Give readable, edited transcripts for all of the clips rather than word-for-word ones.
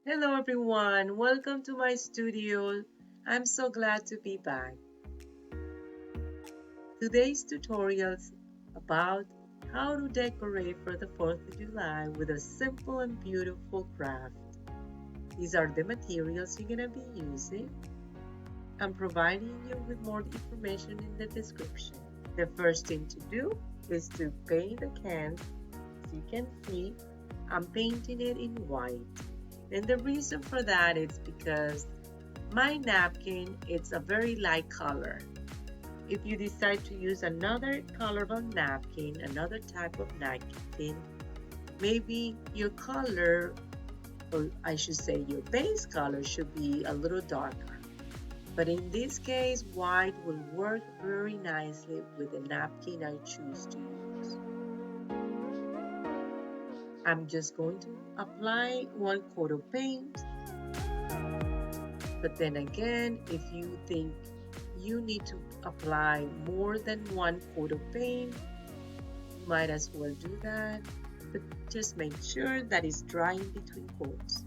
Hello everyone, welcome to my studio. I'm so glad to be back. Today's tutorial is about how to decorate for the 4th of July with a simple and beautiful craft. These are the materials you're going to be using. I'm providing you with more information in the description. The first thing to do is to paint the can. As you can see, I'm painting it in white. And the reason for that is because my napkin it's a very light color. If you decide to use another colorful napkin, another type of napkin, maybe your color, or I should say your base color should be a little darker. But in this case, white will work very nicely with the napkin I choose to use. I'm just going to apply one coat of paint. But then again, if you think you need to apply more than one coat of paint, you might as well do that. But just make sure that it's dry in between coats.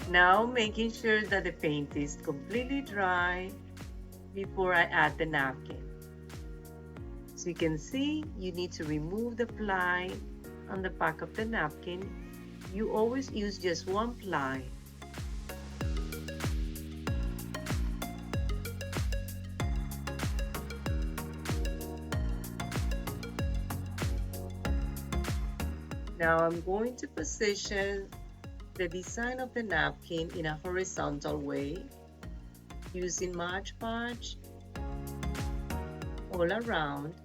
Now making sure that the paint is completely dry before I add the napkin. So you can see you need to remove the ply on the back of the napkin. You always use just one ply. Now I'm going to position the design of the napkin in a horizontal way using Podge all around.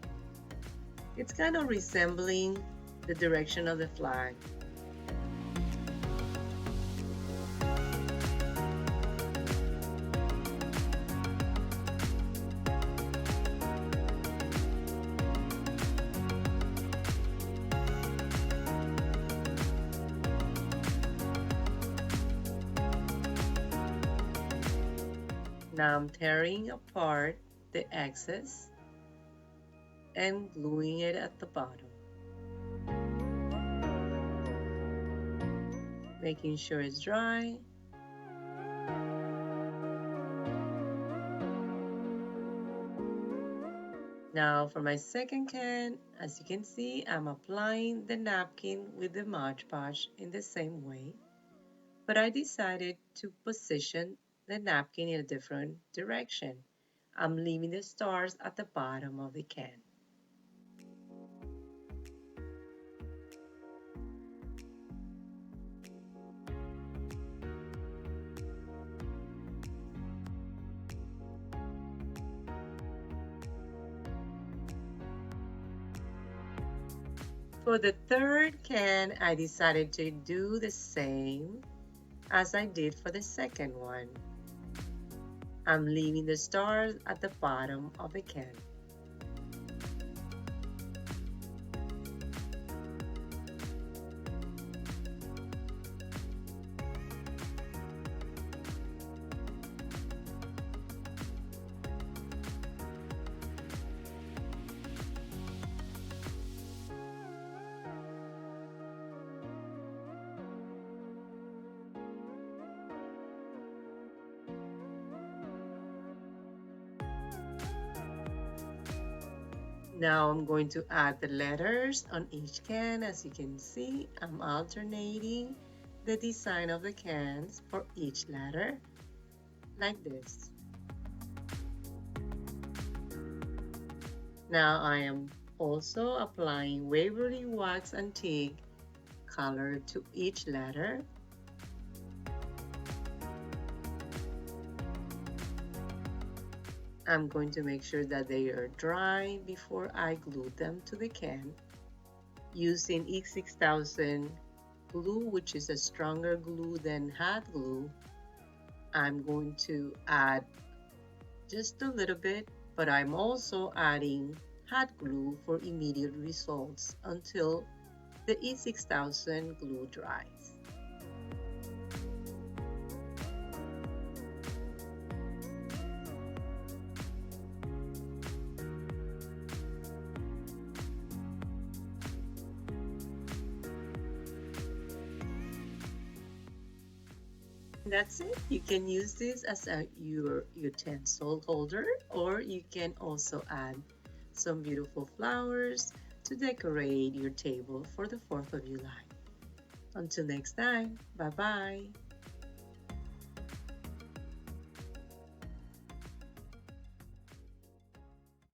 It's kind of resembling the direction of the flag. Now I'm tearing apart the excess and gluing it at the bottom. Making sure it's dry. Now for my second can, as you can see, I'm applying the napkin with the Mod Podge in the same way, but I decided to position the napkin in a different direction. I'm leaving the stars at the bottom of the can. For the third can, I decided to do the same as I did for the second one. I'm leaving the stars at the bottom of the can. Now I'm going to add the letters on each can. As you can see, I'm alternating the design of the cans for each letter like this. Now I am also applying Waverly Wax-Antique color to each letter. I'm going to make sure that they are dry before I glue them to the can using E6000 glue, which is a stronger glue than hot glue. I'm going to add just a little bit, but I'm also adding hot glue for immediate results until the E6000 glue dries. That's it. You can use this as your utensil holder, or you can also add some beautiful flowers to decorate your table for the 4th of July. Until next time, bye bye.